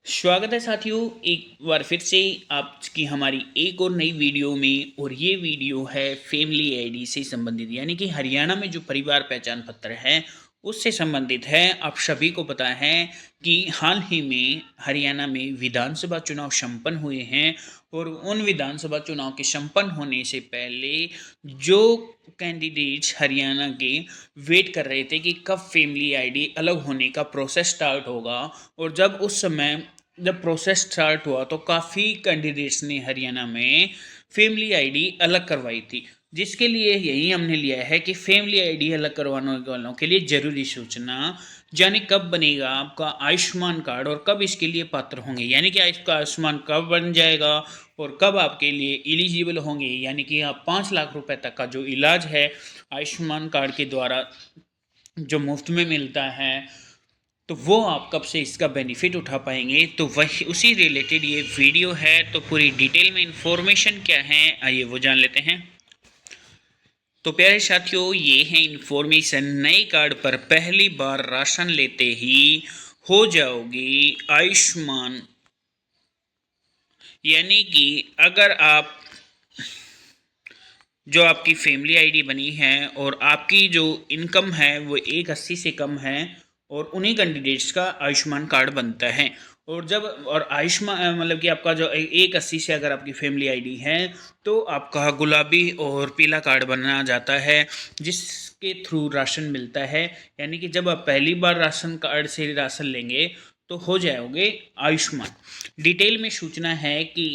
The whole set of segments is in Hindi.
स्वागत है साथियों, एक बार फिर से आपकी हमारी एक और नई वीडियो में। और ये वीडियो है फैमिली आईडी से संबंधित, यानी कि हरियाणा में जो परिवार पहचान पत्र है उससे संबंधित है। आप सभी को पता है कि हाल ही में हरियाणा में विधानसभा चुनाव संपन्न हुए हैं और उन विधानसभा चुनाव के संपन्न होने से पहले जो कैंडिडेट्स हरियाणा के वेट कर रहे थे कि कब फैमिली आईडी अलग होने का प्रोसेस स्टार्ट होगा, और जब प्रोसेस स्टार्ट हुआ तो काफ़ी कैंडिडेट्स ने हरियाणा में फैमिली आईडी अलग करवाई थी। जिसके लिए यही हमने लिया है कि फैमिली आईडी अलग करवाने वालों के लिए ज़रूरी सूचना, जाने कब बनेगा आपका आयुष्मान कार्ड और कब इसके लिए पात्र होंगे, यानी कि आपका आयुष्मान कब बन जाएगा और कब आपके लिए एलिजिबल होंगे, यानी कि आप 5 लाख रुपए तक का जो इलाज है आयुष्मान कार्ड के द्वारा जो मुफ्त में मिलता है, तो वो आप कब से इसका बेनिफिट उठा पाएंगे। तो वही उसी रिलेटेड ये वीडियो है। तो पूरी डिटेल में इंफॉर्मेशन क्या है आइए वो जान लेते हैं। तो प्यारे साथियों, ये है इंफॉर्मेशन। नए कार्ड पर पहली बार राशन लेते ही हो जाओगी आयुष्मान, यानी कि अगर आप जो आपकी फैमिली आईडी बनी है और आपकी जो इनकम है वो 180 से कम है और उन्हीं कैंडिडेट्स का आयुष्मान कार्ड बनता है। और आयुष्मान मतलब कि आपका जो 180 से अगर आपकी फैमिली आईडी है तो आपका गुलाबी और पीला कार्ड बना जाता है जिसके थ्रू राशन मिलता है। यानी कि जब आप पहली बार राशन कार्ड से राशन लेंगे तो हो जाओगे आयुष्मान। डिटेल में सूचना है कि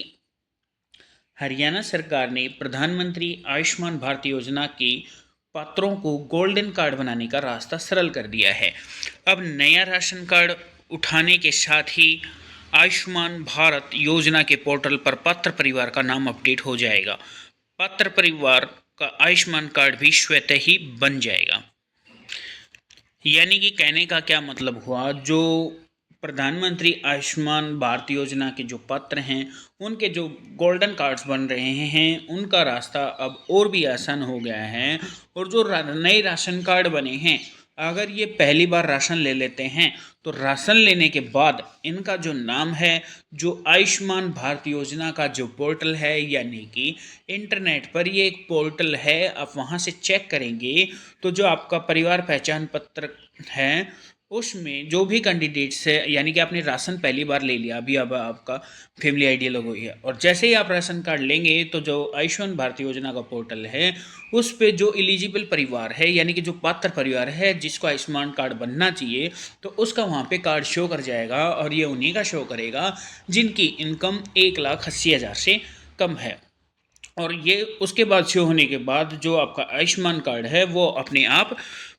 हरियाणा सरकार ने प्रधानमंत्री आयुष्मान भारत योजना के पात्रों को गोल्डन कार्ड बनाने का रास्ता सरल कर दिया है। अब नया राशन कार्ड उठाने के साथ ही आयुष्मान भारत योजना के पोर्टल पर पात्र परिवार का नाम अपडेट हो जाएगा। पात्र परिवार का आयुष्मान कार्ड भी स्वतः ही बन जाएगा। यानी कि कहने का क्या मतलब हुआ, जो प्रधानमंत्री आयुष्मान भारत योजना के जो पात्र हैं उनके जो गोल्डन कार्ड्स बन रहे हैं उनका रास्ता अब और भी आसान हो गया है। और जो नए राशन कार्ड बने हैं, अगर ये पहली बार राशन ले लेते हैं तो राशन लेने के बाद इनका जो नाम है, जो आयुष्मान भारत योजना का जो पोर्टल है, यानी कि इंटरनेट पर ये एक पोर्टल है, आप वहाँ से चेक करेंगे तो जो आपका परिवार पहचान पत्र है उसमें जो भी कैंडिडेट्स है, यानी कि आपने राशन पहली बार ले लिया, अभी अब आपका फैमिली आईडी अलग हुई है, और जैसे ही आप राशन कार्ड लेंगे तो जो आयुष्मान भारत योजना का पोर्टल है उस पे जो एलिजिबल परिवार है, यानी कि जो पात्र परिवार है जिसको आयुष्मान कार्ड बनना चाहिए, तो उसका वहाँ पे कार्ड शो कर जाएगा। और ये उन्हीं का शो करेगा जिनकी इनकम 1,80,000 से कम है। और ये उसके बाद शो होने के बाद जो आपका आयुष्मान कार्ड है वो अपने आप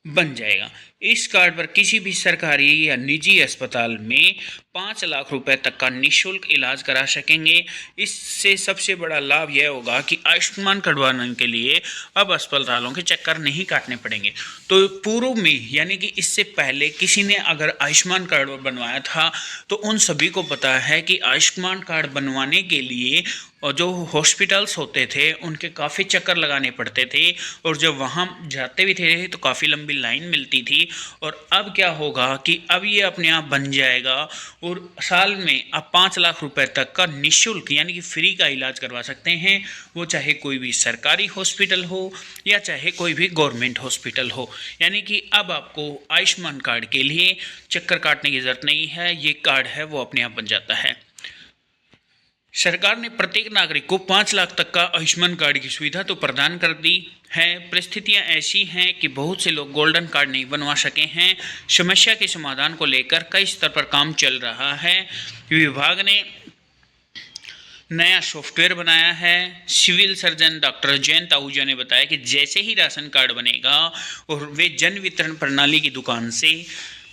बन जाएगा। इस कार्ड पर किसी भी सरकारी या निजी अस्पताल में 5 लाख रुपए तक का निःशुल्क इलाज करा सकेंगे। इससे सबसे बड़ा लाभ यह होगा कि आयुष्मान करवाने के लिए अब अस्पतालों के चक्कर नहीं काटने पड़ेंगे। तो पूर्व में, यानी कि इससे पहले किसी ने अगर आयुष्मान कार्ड बनवाया था तो उन सभी को पता है कि आयुष्मान कार्ड बनवाने के लिए और जो हॉस्पिटल्स होते थे उनके काफ़ी चक्कर लगाने पड़ते थे, और जब वहाँ जाते भी थे तो काफ़ी लंबी लाइन मिलती थी। और अब क्या होगा कि अब ये अपने आप बन जाएगा और साल में आप 5 लाख रुपए तक का निःशुल्क यानी कि फ्री का इलाज करवा सकते हैं, वो चाहे कोई भी सरकारी हॉस्पिटल हो या चाहे कोई भी गवर्नमेंट हॉस्पिटल हो। यानी कि अब आपको आयुष्मान कार्ड के लिए चक्कर काटने की ज़रूरत नहीं है, ये कार्ड है वो अपने आप बन जाता है। सरकार ने प्रत्येक नागरिक को 5 लाख तक का आयुष्मान कार्ड की सुविधा तो प्रदान कर दी है। परिस्थितियां ऐसी हैं कि बहुत से लोग गोल्डन कार्ड नहीं बनवा सके हैं। समस्या के समाधान को लेकर कई स्तर पर काम चल रहा है। विभाग ने नया सॉफ्टवेयर बनाया है। Civil surgeon doctor Jayant Ahuja ने बताया कि जैसे ही राशन कार्ड बनेगा और वे जन वितरण प्रणाली की दुकान से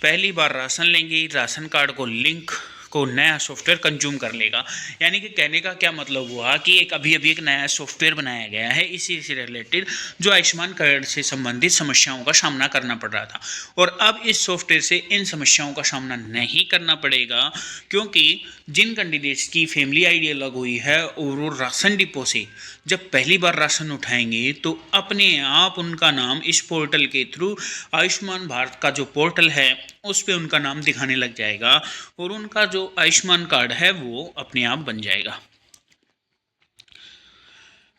पहली बार राशन लेंगे, राशन कार्ड को लिंक को नया सॉफ्टवेयर कंज्यूम कर लेगा। यानी कि कहने का क्या मतलब हुआ कि अभी एक नया सॉफ्टवेयर बनाया गया है इसी से रिलेटेड, जो आयुष्मान कार्ड से संबंधित समस्याओं का सामना करना पड़ रहा था, और अब इस सॉफ्टवेयर से इन समस्याओं का सामना नहीं करना पड़ेगा। क्योंकि जिन कैंडिडेट्स की फैमिली आईडी अलग हुई है और वो राशन डिपो से जब पहली बार राशन उठाएंगे तो अपने आप उनका नाम इस पोर्टल के थ्रू, आयुष्मान भारत का जो पोर्टल है उस पे उनका नाम दिखाने लग जाएगा और उनका जो आयुष्मान कार्ड है वो अपने आप बन जाएगा।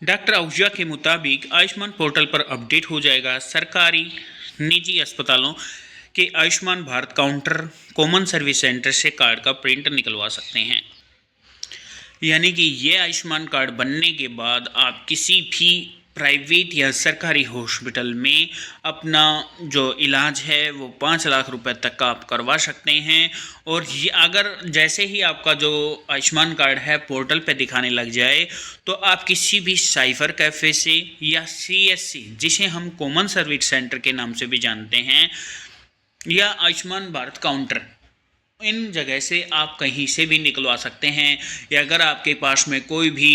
डॉक्टर आहूजा के मुताबिक आयुष्मान पोर्टल पर अपडेट हो जाएगा। सरकारी निजी अस्पतालों के Ayushman Bharat counter common service centre से कार्ड का प्रिंट निकलवा सकते हैं। यानी कि ये आयुष्मान कार्ड बनने के बाद आप किसी भी प्राइवेट या सरकारी हॉस्पिटल में अपना जो इलाज है वो 5 लाख रुपए तक का आप करवा सकते हैं। और ये अगर जैसे ही आपका जो आयुष्मान कार्ड है पोर्टल पे दिखाने लग जाए तो आप किसी भी साइबर कैफ़े से या CSC जिसे हम कॉमन सर्विस सेंटर के नाम से भी जानते हैं या आयुष्मान भारत काउंटर, इन जगह से आप कहीं से भी निकलवा सकते हैं। या अगर आपके पास में कोई भी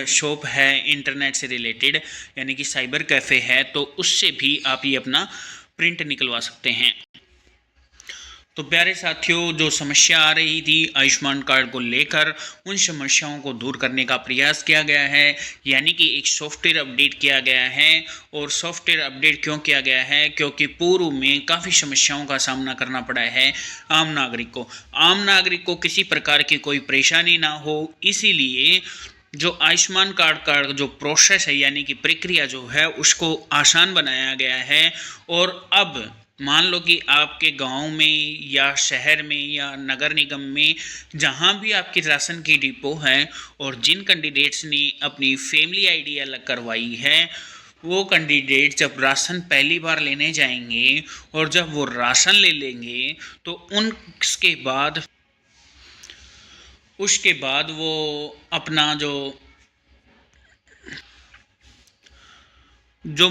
शॉप है इंटरनेट से रिलेटेड यानी कि साइबर कैफ़े है तो उससे भी आप ये अपना प्रिंट निकलवा सकते हैं। तो प्यारे साथियों, जो समस्या आ रही थी आयुष्मान कार्ड को लेकर, उन समस्याओं को दूर करने का प्रयास किया गया है। यानी कि एक सॉफ्टवेयर अपडेट किया गया है। और सॉफ्टवेयर अपडेट क्यों किया गया है? क्योंकि पूर्व में काफ़ी समस्याओं का सामना करना पड़ा है आम नागरिक को किसी प्रकार की कोई परेशानी ना हो, इसीलिए जो आयुष्मान कार्ड का जो प्रोसेस है यानी कि प्रक्रिया जो है उसको आसान बनाया गया है। और अब मान लो कि आपके गांव में या शहर में या नगर निगम में जहां भी आपकी राशन की डिपो है और जिन कैंडिडेट्स ने अपनी फैमिली आईडी अलग करवाई है, वो कैंडिडेट जब राशन पहली बार लेने जाएंगे और जब वो राशन ले लेंगे तो उसके बाद वो अपना जो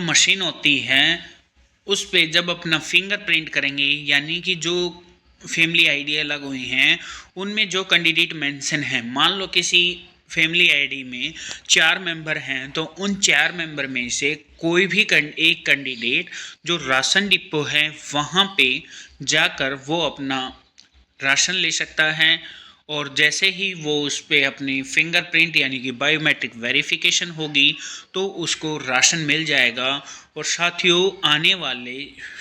मशीन होती है उस पे जब अपना फिंगरप्रिंट करेंगे, यानी कि जो फैमिली आईडी अलग हुई हैं उनमें जो कैंडिडेट मेंशन है, मान लो किसी फैमिली आईडी में 4 मेंबर हैं तो उन 4 मेंबर में से कोई भी एक कैंडिडेट जो राशन डिपो है वहाँ पे जाकर वो अपना राशन ले सकता है। और जैसे ही वो उस पर अपनी फिंगरप्रिंट यानी कि बायोमेट्रिक वेरिफिकेशन होगी तो उसको राशन मिल जाएगा। और साथियों, आने वाले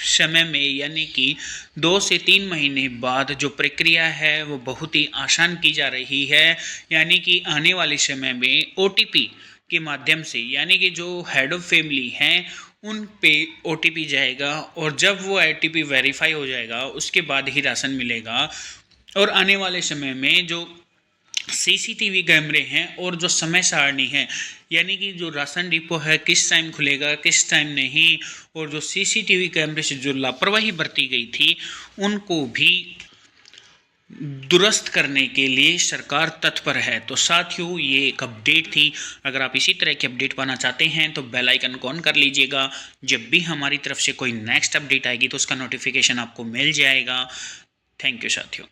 समय में यानी कि 2 से 3 महीने बाद जो प्रक्रिया है वो बहुत ही आसान की जा रही है। यानी कि आने वाले समय में OTP के माध्यम से, यानी कि जो हेड ऑफ फैमिली हैं उन पे OTP जाएगा और जब वो OTP वेरीफाई हो जाएगा उसके बाद ही राशन मिलेगा। और आने वाले समय में जो CCTV कैमरे हैं और जो समय सारणी है, यानी कि जो राशन डिपो है किस टाइम खुलेगा किस टाइम नहीं, और जो CCTV कैमरे से जो लापरवाही बरती गई थी उनको भी दुरुस्त करने के लिए सरकार तत्पर है। तो साथियों, ये एक अपडेट थी। अगर आप इसी तरह की अपडेट पाना चाहते हैं तो बेल आइकन को ऑन कर लीजिएगा। जब भी हमारी तरफ से कोई नेक्स्ट अपडेट आएगी तो उसका नोटिफिकेशन आपको मिल जाएगा। थैंक यू साथियों।